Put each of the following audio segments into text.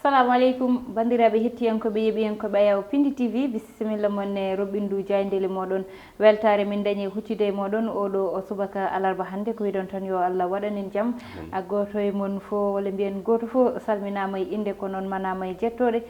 Assalamu alaikum bandiraɓe hettiyankoɓe yeɓiyankoɓe ayaw Pindi TV bisimilla mon e roɓɓindu jaydeli moɗon weltare min dañi huccude moɗon oɗo o subaka alarba hande ko wiɗon tan yo Allah waɗanin jaam a goto e mon fo walla mbiyen goto fo salminama e inde ko noon manama e jettoɗe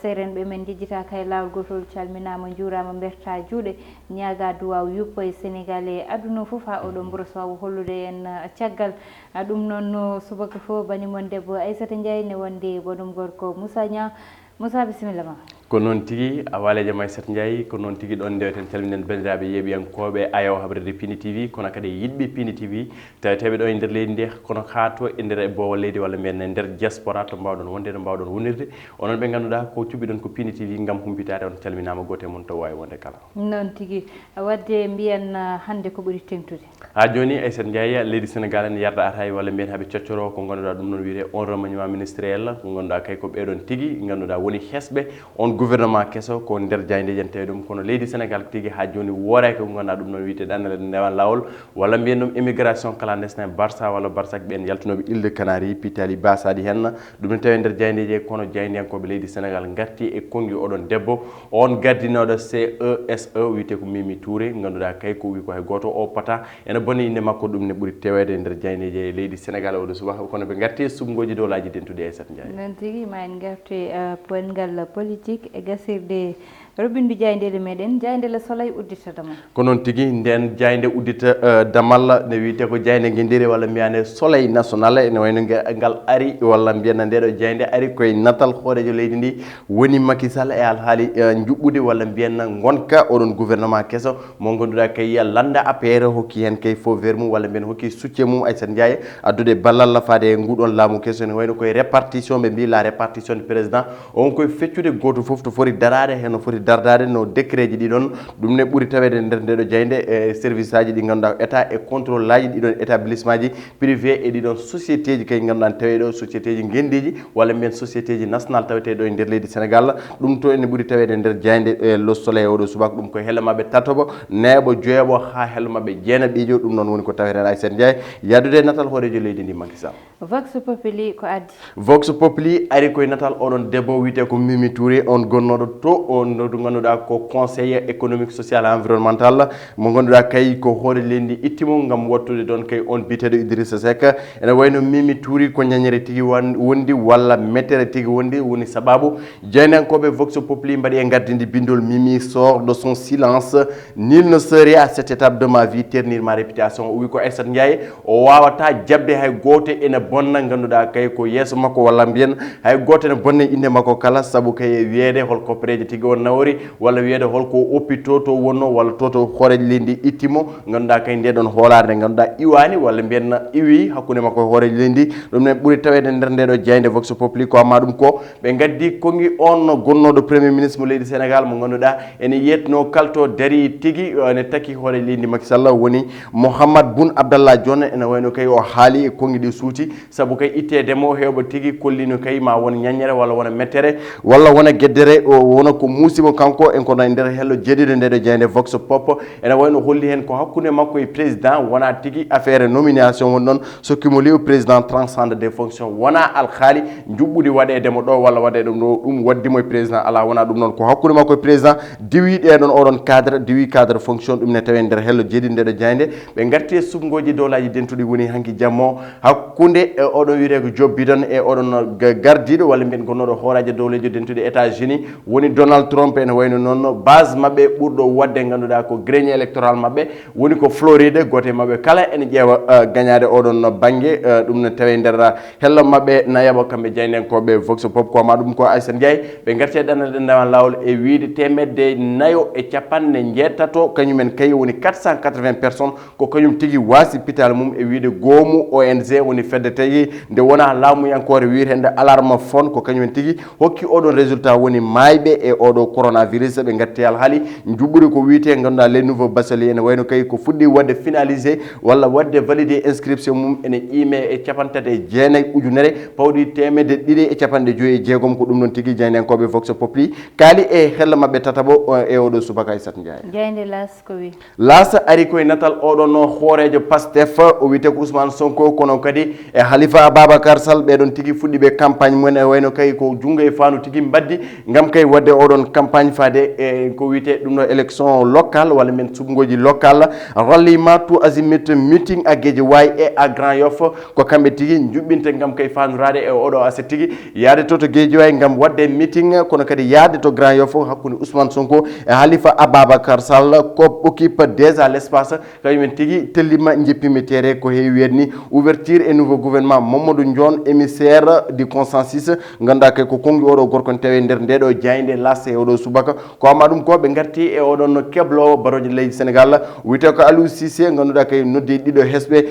serenɓe men jejjita kay lawol gotol calminama juurama berta juuɗe ñaaga duwaw yuppo e Sénégal e aduna foof ha oɗo mbouro sawo hollude en caggal ɗum noon no subaka fo banimon debbo Aissata Ndiaye ne wonde bonum gorko Moussa Niang Moussa bisimilla ma ko noon tigi a waalejo Aissata Ndiaye ko noon tigi ɗon ndewten calminen bandiraɓe yeeɓiyankoɓe ayaw habrede Pindi TV kono kadi yiɗɓe Pindi TV taweteɓe ɗo e nder leydi ndi kono ha to e nder e bowo leydi walla mbiyen e nder diaspora to mbawɗon wonde to mbawɗon wonirde onon ɓe ganduɗa ko cuɓiɗon ko Pindi TV gam humpitade on calminama gote moon to wawi wonde kala noon tigi wadde mbiyen hande ko ɓuuri tengtude ha joni Aissata Ndiaye leydi Sénégal en yarda atay walla mbiyen haaɓe coccoro ko ganduɗa ɗum noon wiyete on remaniement ministériel ko ganduɗa kay ko ɓeɗon tigi ganduɗa woni hesɓe on gouvernement kesso ko nder jayde jante ɗum kono leydi Sénégal tigi ha joni worake ko ganduɗa ɗum noon wiyete ɗannere ndewan lawol walla mbiyen ɗum immigration clandestin Barça walla Barsak ɓen yaltunoɓe île de Canaries Pitali Bassadi hen ɗum ne tawi nder jaydeje kono jaydiyankoɓe leydi Sénégal garti e kongi oɗon debbo on gardinoɗo CESE wiyete ko Mimi Touré ganduɗa kay ko wi ko hay goto o pata ene bonni inde makko ɗum ne ɓuuri tewede e nder jaydeje leydi Sénégal oɗo subaka kono ɓe garti sumgoji dowlaji dentude Aissata Ndiaye noon tigui ma en garti poyngal politique e gasirde roɓɓindu jaydele meɗen jaydele Soleil udditata ma ko noon tigui nden jayde uddita damal ne wiyete ko jayde guendiri walla mbiyane Soleil national ene wayno ngal ari walla mbiyanna ndeɗo jayde ari koye natal hoorejo leydi ndi woni Macky Sall e alhaali juɓɓude walla mbiyanna gonka oɗon gouvernement kesso mo gonduɗa kay landa APR hokki hen kay faux vert mum walla mbiyan hokki soutien mum Aissata Ndiaye addude ballal fade e nguɗon laamu kesso ene wayno koye répartition ɓe mbi la répartition du président on koye feccude goto foof to foti darade heno foti dardade no décret ji ɗiɗon ɗum ne ɓuuri tawede nder ndeɗo jayde e service aji ɗi ganduɗa état et contrôle aji ɗiɗon établissement ji privé e ɗiɗon société ji kay ganduɗa taweɗo société ji guendiji walla mbiyen société ji national taweteɗo e nder leydi Sénégal ɗum to ene ɓuuri tawede nder jayde le soleil oɗo subaka ɗum koye helle mabɓe tatoɓo neeɓo joeɓo ha helle mabɓe jeenaɓijo ɗum noon woni ko taweten Aissata Ndiaye yaddude natal hoorejo leydi ndi Macky Sall Vox Populi ko addi Vox Populi ari koye natal oɗon debbo wiyete ko Mimi Touré on gonnoɗo to on ɗo ganduɗa ko conseiller économique social et environnemental mo ganduɗa kay ko hoore leydi ittimo gam wattude ɗon kay on biteɗo Idrissa Seck ene wayno Mimi Touré ko ñañere tigui wondi walla mettere tigui wondi woni sababu jeynankoɓe Vox Populi mbaɗi e gardidi bindol Mimi sort de son silence nul ne serait à cette étape de ma vie ternir ma réputation o wi ko Aissata Ndiaye o wawata jabde hay goto ene bonna ganduɗa kay ko yeeso makko walla mbiyen hay goto ene bonna inde makko kala saabu kay wiyede hol koppereje tigui on nawori walla wiyede holko oppito to wonno walla toto hoorejo leydi ittimo ganduɗa kay ndeɗon hoolare nde ganduɗa iwani walla mbiyen iwi hakkude makko e hoorejo leydi ɗum ne ɓuuri tawede nder ndeɗo jayde Vox Populi ko amma ɗum ko ɓe gaddi kongi on gonnoɗo premier ministre mo leydi Sénégal mo ganduɗa ene yetno kalto dari tigui ene taki hoorejo leydi Macky Sall woni Mouhammad Boun Abdallah Dionne ene wayno kay o haali e kongi ɗi suuti saabu kay ittedemo hewɓe tigui kollino kay ma won ñañere walla wona mettere walla wona gueddere wona ko muusimo kanko en kono e nder hello jeeɗiɗo ndeɗo jeyde Vox Pop ene wayno holli hen ko hakkude makko e président wona tigui affaire nomination woni ɗon sokkimo liw président transcende des fonctions wona alhaali juɓɓude waɗedemo ɗo walla waɗe ɗum ɗo ɗum waddimo e président ala wona ɗum noon ko hakkude makko e président diwi ɗeɗon oɗon cadre diwi cadre fonction ɗum ne tawi nder hello jeeɗiɗo ndeɗo jeyde ɓe garti e sumgoji dowlaji dentuɗi woni hanki jammo hakkude oɗon wiyete ko Joe Biden e oɗon gardiɗo walla mbiyen gonnoɗo hooraji dowleji dentuɗi États-Unis woni Donald Trump ene wayno noon base mabɓe ɓurɗo wadde ganduɗa ko grenier électoral mabɓe woni ko Floride gote mabɓe kala ene ƴeewa gagnade oɗon banggue ɗum ne tawi nder hello mabɓe nayaɓa kamɓe jeynenkoɓe Vox Pop ko ma ɗum ko Aissata Ndiaye ɓe garti e ɗannade ndewan lawol e wiide temedde nayo e capanɗe jeetato kañumen kay woni 480 personnes ko kañum tigui wasi pital mum e wiide goomu ONG woni fedde tagui nde wona laamuyankore wiitende alarme fon ko kañumen tigui hokki oɗon résultat woni mayɓe e oɗo coronavirus ɓe gatti alhaali juɓɓuri ko wiyete ganduɗa les nouveaux bacheliers ene wayno kay ko fuɗɗi wadde finalisé walla wadde validé inscription mum ene ƴiime e 49 ujunere pawɗi temedde ɗiɗi e 56 ko ɗum noon tigui jeynenkoɓe vox populi kaali e hella mabɓe tatabo e oɗo subaka Aissata Ndiaye jeyde las ko wi las ari koye natal oɗon hoorejo Pastef o wiyete ko Ousmane Sonko kono kadi e Halifa Ababacar Sall ɓeɗon tigui fuɗɗi ɓe campagne mumen e wayno kay ko junggo e fandu tigui mbaddi gam kay wadde oɗon campagne fade e ko wiyete ɗum no élection locale walla men subgoji local ralliement tout azimut meeting à Guédiawaye e à Grand Yoff ko kamɓe tigui juɓɓinte gam kay fandurade e oɗo ase tigui yaade to Guédiawaye gam wadde meeting kono kadi yaade to Grand Yoff hakkude Ousmane Sonko e Halifa Ababacar Sall ko occupe déjà l'espace kañumen tigui tellima jeppimitere ko heewi wedni ouverture et nouveau gouvernement Mamadou Ndione émissaire du consensus ganda kay ko kongi oɗo gorko ne tawe nder ndeɗo jayde las e oɗo subaka ko amma ɗum ko ɓe garti e oɗon keblo baroje leydi Sénégal wiyete ko Aliou Cissé ganduɗa kay noddi ɗiɗo hesɓe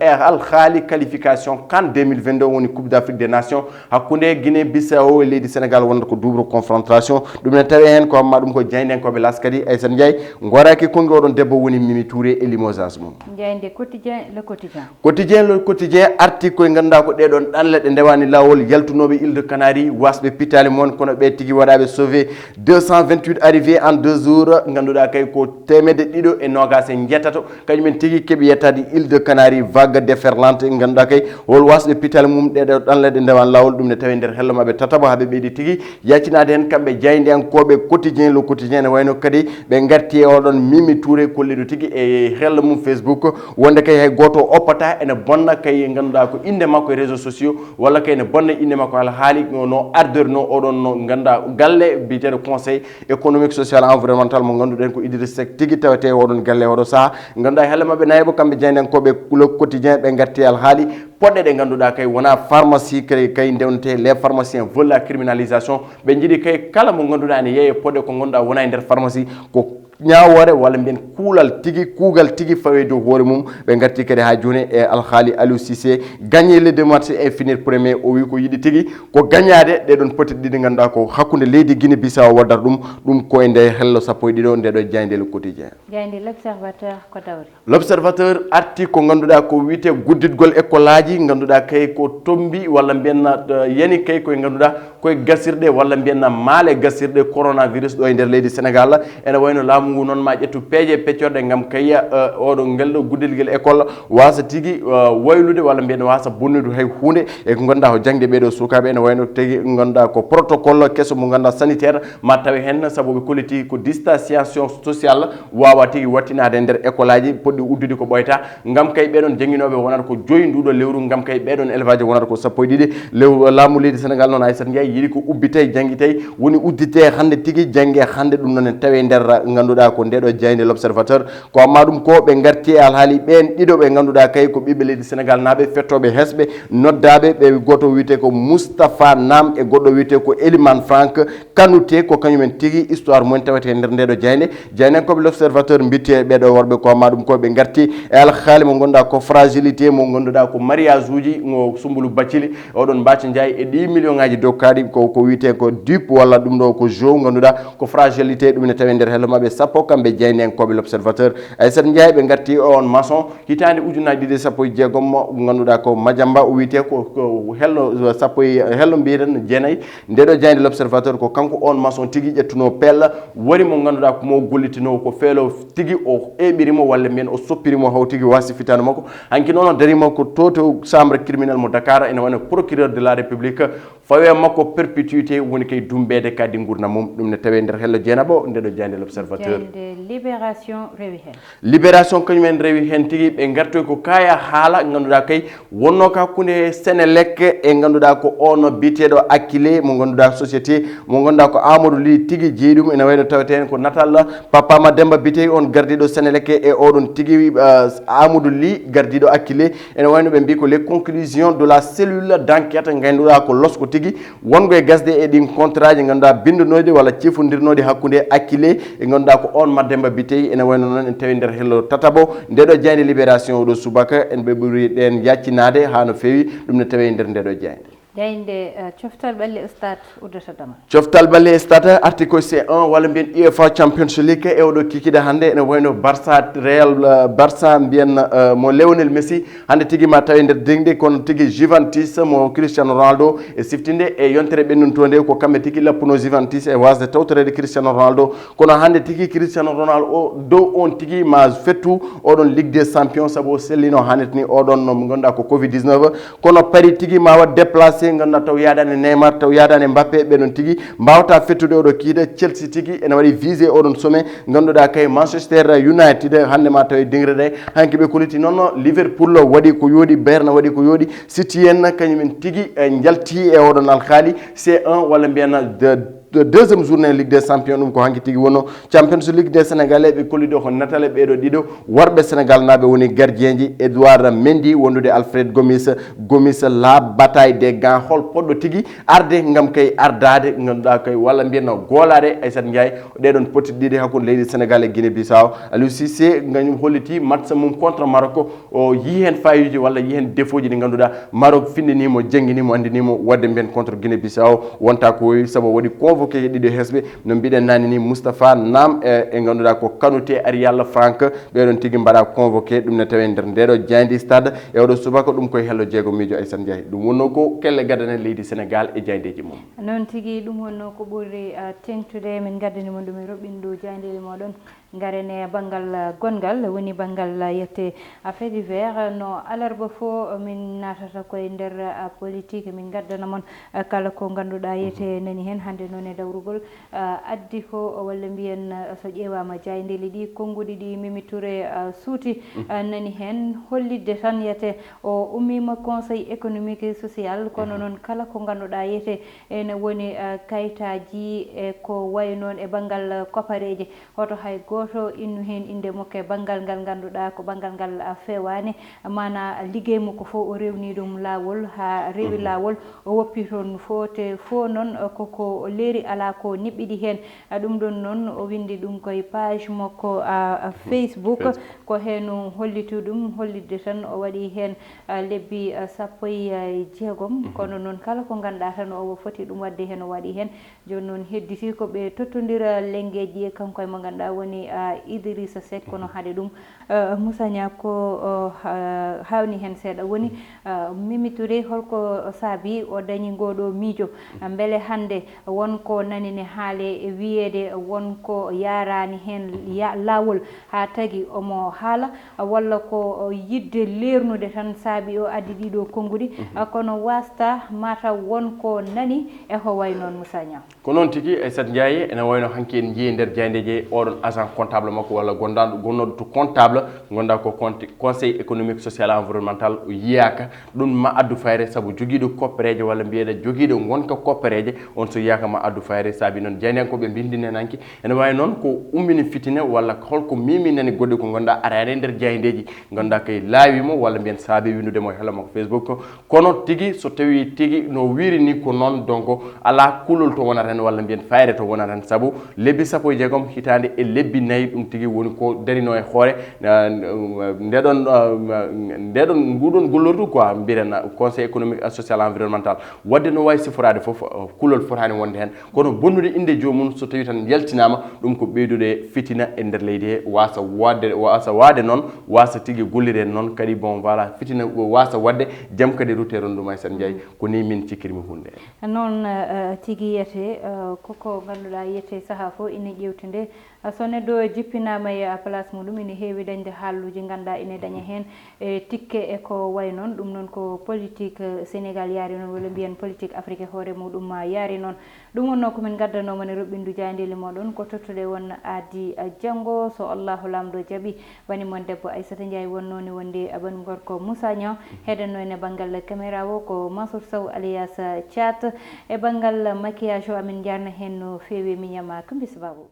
alhaali qualification CAN 2022 woni coupe d'Afrique des nations hakkude Guinée Bissau e leydi Sénégal wonata ko double confrontation ɗum ne tawi hen ko amma ɗum ko jaydenkoɓe las kadi Aissata Ndiaye goraki kongi oɗon debbo woni Mimi Touré e limogeage mum jayde quotidien le quotidien arti koye ganduɗa ko ɗeɗon ɗanle ɗe ndewani lawol yaltunoɓe île de Canaries wasɓe pitali moon kono ɓe tigui waɗaɓe sauvé 228 arrivé en 2 jours ganduɗa kay ko temedde ɗiɗo e nogas e jeetato kañumen tigui keeɓi yettade île de Canaries vague déferlante ganduɗa kay hol wasɓe pitali mum ɗeɗo ɗanle ɗe ndewani lawol ɗum ne tawi nder hello mabɓe tatabo haaɓe ɓeydi tigui yaccinade hen kamɓe jaydiyankoɓe quotidien le quotidien ne wayno kadi ɓe garti e oɗon Mimi Touré kolliɗo tigui e hello mum Facebook wonde kay hay goto oppata ene bonna kay ganduɗa ko inde makko e réseaux sociaux walla kay ne bonna inde makko ala haali no ardeur no oɗon no ganduɗa galle biteɗo conseil économique social environnemental mo ganduɗen ko Idrissa Seck tigui tawete oɗon galle oɗo saaha ganduɗa helle mabɓe nayibo kamɓe jaydenkoɓe le quotidien ɓe garti al haali poɗɗe ɗe ganduɗa kay wona pharmacie kay ndewnete les pharmaciens veulent la criminalisation ɓe jiiɗi kay kala mo ganduɗa ene yeeye poɗɗe ko ganduɗa wona e nder pharmacie ko ñawore walla mbiyen kuugal tigui fawe dow hoore mum ɓe garti kadi ha joni e alhaali Aliou Cissé gagné les démarches et finir premier o wi ko yiɗi tigui ko gagnade ɗeɗon peut-être ɗiɗi ganduɗa ko hakkude leydi Guinée Bissau waddata ɗum ko e nde hello sappo e ɗiɗo ndeɗo jayde le quotidien jayde l'observateur ko dawri l'observateur arti ko ganduɗa ko wiyete gudditgol école aji ganduɗa kay ko tombi walla mbiyenna yani kay koye ganduɗa koye gasirɗe walla mbiyenna maale gasirɗe coronavirus ɗo e nder leydi Sénégal ene wayno laamu ngu noon ma ƴettu peeje peccorɗe gam kayya oɗo ngelɗo guddilguel école wasa tigui waylude walla mbiyen wasa bonnude hay hunde e ko ganduɗa ko jangde ɓeɗo sukaɓe ene wayno tigui ganduɗa ko protocole kesso mo ganduɗa sanitaire ma tawi hen saabu ɓe koliti ko distanciation sociale wawa tigui wattinade e nder école aji poɗɗi uddude ko ɓoyta gam kay ɓeɗon jangguinoɓe wonata ko joyi nduɗo lewru gam kay ɓeɗon élevage wonata ko sappo e ɗiɗi laamu leydi Sénégal noon Aissata Ndiaye yiiɗi ko ubbite janggui woni uddite hande tigui janggue hande ɗum noon en tawi nder ganduɗa ko ndeɗo jayde l'observateur ko amma ɗum ko ɓe garti e alhaali ɓen ɗiɗo ɓe ganduɗa kay ko ɓiɓɓe leydi Sénégal naaɓe fettoɓe hesɓe noddaɓe ɓe goto wiyete ko Moustapha Nam e goɗɗo wiyete ko Eliman Frank Kanouté ko kañumen tigui histoire mumen tawete nder ndeɗo jayden koɓe l'observateur mbitte ɓeɗo worɓe ko amma ɗum ko ɓe garti e alhaali mo ganduɗa ko fragilité mo ganduɗa ko mariage uji mo Soumboulou Bathily oɗon Mbathio Ndiaye e 10 millions ngaji dokkaɗi ko wiyete ko dupe walla ɗum ɗo ko jo ganduɗa ko fragilité ɗum ne tawi nder hello mabɓe sappo kamɓe jeydenkoɓe l'observateur Aissata Ndiaye ɓe garti on maçon hitande ujunaji ɗiɗi sappo e jeegom ganduɗa ko Madiamba o wiyete ko hello sappo hello mbiyen jeenayyi ndeɗo jayde l'observateur ko kanko on maçon tigui ƴettuno pelle wari mo ganduɗa ko mo gollitino ko feelo tigui o eɓirimo walla mbiyen o soppirimo haw tigui wasi fitano makko hanki noon o darima ko to chambre criminel mo Dakar ene wona procureur de la république fawe makko perpétuité woni kay dumbede kadi gurdam mum ɗum ne tawe nder hello jeenabo ndeɗo jayde l'observateur libération kañumen rewi hen tigui ɓe gartoy ko kaya haala ganduɗa kay wonno ka hakkude Senelec e ganduɗa ko on biteɗo Akile mo ganduɗa société mo ganduɗa ko Amadou Ly tigui jeeɗum ene wayno tawete hen ko natal papa Mademba bite on gardiɗo Senelec e oɗon tigui Amadou Ly gardiɗo Akile ene wayno ɓe mbi ko les conclusions de la cellule d'enquête ganduɗa ko losko tigui wongo e gasde e ɗin contrat ji ganduɗa bindunoɗi walla cifodirnoɗi hakkude Akile e ganduɗa ko on Mademba Biteye ene wayno noon en tawi nder hello tatabo ndeɗo jayde libération oɗo subaka en ɓe ɓuuri ɗen yaccinade ha no fewi ɗum ne tawi nder ndeɗo jayde yayinde coftal balle stade uddata dama coftal balle stade article C1 walla mbiyen UEFA Champions League e oɗo kikida hannde ene wayno Barça Real Barça mbiyen mo Lionel Messi hannde tigi ma tawi nder dengde kono tigi Juventus mo Cristiano Ronaldo e siftinde e yontere ɓennunto nde ko kamɓe tigi lappuno Juventus e wasde tawtorede Cristiano Ronaldo kono hannde tigi Cristiano Ronaldo o dow on tigi ma fettu oɗon Ligue des Champions saabu o sellino hannde ni oɗon mo ganduɗa ko Covid 19 kono pari tigi ma wat déplacé ganduɗa taw yaɗani Neymar taw yaɗani Mbappé ɓeɗon tigi mbawta fettude oɗo kiida Chelsea tigi ene waɗi visé oɗon sommet ganduɗa kay Manchester United hannde ma tawi dingre ɗe hanki ɓe koliti noon Liverpool waɗi ko yooɗi Bayern waɗi ko yooɗi City en kañumen tigi jalti e oɗon alkaali C1 walla mbiyana deuxième journée Ligue des Champions ɗum ko hanki tigi wonno Champions League des Sénégalais ɓe kolliɗo ko natale ɓeɗo ɗiɗo worɓe Sénégal naɓe woni gardien ji Edouard Mendy wondude Alfred Gomis la bataille des gants hol poɗɗo tigi arde gam kay ardade ganduɗa kay walla mbiyenno golade Aissata Ndiaye ɗeɗon poti ɗiɗi hakkude leydi Sénégal e Guinée Bissau Aliou Cissé gañum holliti match mum contre Maroc o yi hen fayuji walla yi hen défaut ji ɗi ganduɗa Maroc findinimo jangguinimo andinimo wadde mbiyen contre Guinée Bissau wonta ko woyi saabu waɗi convoqué ɗiɗo hesɓe no mbiɗen nani ni Moustapha Nam e ganduɗa ko Kanouté Arial Franck ɓeɗon tigui mbaɗa convoqué ɗum ne tawe nder ndeɗo Diayndi stade e oɗo subaka ɗum koye hello jeego miijo Aissata Ndiaye ɗum wonno ko kelle gadane leydi Sénégal e jayndeji mum noon tigui ɗum wonno ko ɓurri tengtude min gaddanimo ɗum e roɓindu jayndeli moɗon garene banggal gongal woni banggal yette fait divers no alarba fo min natata koye nder politique min gaddana mon kala ko ganduɗa yete nani hen hande noon e dawrugol addi ko walla mbiyen so ƴewama jayndeli ɗi konnguɗi ɗi Mimi Touré suuti nani hen hollidde tan yete o ummima conseil économique et social kono noon kala ko ganduɗa yete ene woni kayitaji e ko way noon e banggal kopareje hoto hay goto innu hen inde makko e banggal ngal ganduɗa ko banggal ngal fewani mana liggey makko fo o rewni ɗum lawol ha rewi lawol o woppi toon fo te fo noon koko leeri ala ko niɓɓiɗi hen ɗum ɗon noon o windi ɗum koye page makko Facebook ko hen hollitu ɗum hollidde tan o waɗi hen lebbi 16 kono noon kala ko ganduɗa tan o foti ɗum wadde hen o waɗi hen joni noon hedditi ko ɓe tottodira lengueji e kanko e mo ganduɗa woni Idrissa Seck kono haade ɗum Moussa Nia ko hawni hen seeɗa woni Mimi Touré holko saabi o dañi ngoɗo miijo beele hande wonko nanine haale e wiyede wonko yarani hen lawol ha tagui omo haala walla ko yidde lernude tan saabi o addi ɗiɗo konnguɗi kono wasta mataw wonko nani e ho way noon Moussa Nia ko noon tigui Aissata Ndiaye ene wayno hanki en jii nder jayndeje oɗon agent comptable makko walla gonnoɗo to comptable gonda ko conseil économique social et environnemental o yiyaka ɗum ma addu fayre saabu joguiɗo koppereje walla mbiyeɗa joguiɗo gonka koppereje on so yiyaka ma addu fayre saabi noon jaydenkoɓe bindinen hanki ene wawi noon ko ummini fitine walla holko miminani goɗɗi ko gonda arani nder jayndeji gonda kay laawimo walla mbiyen saabi windudemo hela makko Facebook kono tigui so tawi tigui no wirini ko noon donc ala kulol to wonata hen walla mbiyen fayre to wonata hen saabu lebbi 16 hitande e lebbi 4 ɗum tigui woni ko darino e hoore ndeɗon nguɗon gollordu quoi mbiren conseil économique et social environnemental wadde no wawi siforade foof kulol fotani wonde hen kono bonnude inde jomum so tawi tan yaltinama ɗum ko ɓeydude fitina e nder leydi he wasa wade noon wasa tigui gollire noon kadi bon voilà fitina wasa wadde jaam kadi ruteron ɗum Aissata Ndiaye ko ni min cikkirimi hunde noon tigui yiyete koko ganduɗa yiyete saaha fo ina ƴewtide so neɗɗo jippinama e place muɗum ine heewi dañde haalluji ganduɗa ine daña hen e tikke e ko way noon ɗum noon ko politique Sénégal yaari noon walla mbiyen politique Afrique hoore muɗum yaari noon ɗum wonno komin gaddanomone roɓɓindu jayndeli moɗon ko tottude won aadi janggo so Allahu lamɗo jaaɓi bani moon debbo Aissata Ndiaye wonnoni wonde bani gorko Moussa Nia heɗenno ene banggal caméra o ko Mansour Sow alias Thiat e banggal maquillage o amin jarna hen no feewi miñama ko bisbabou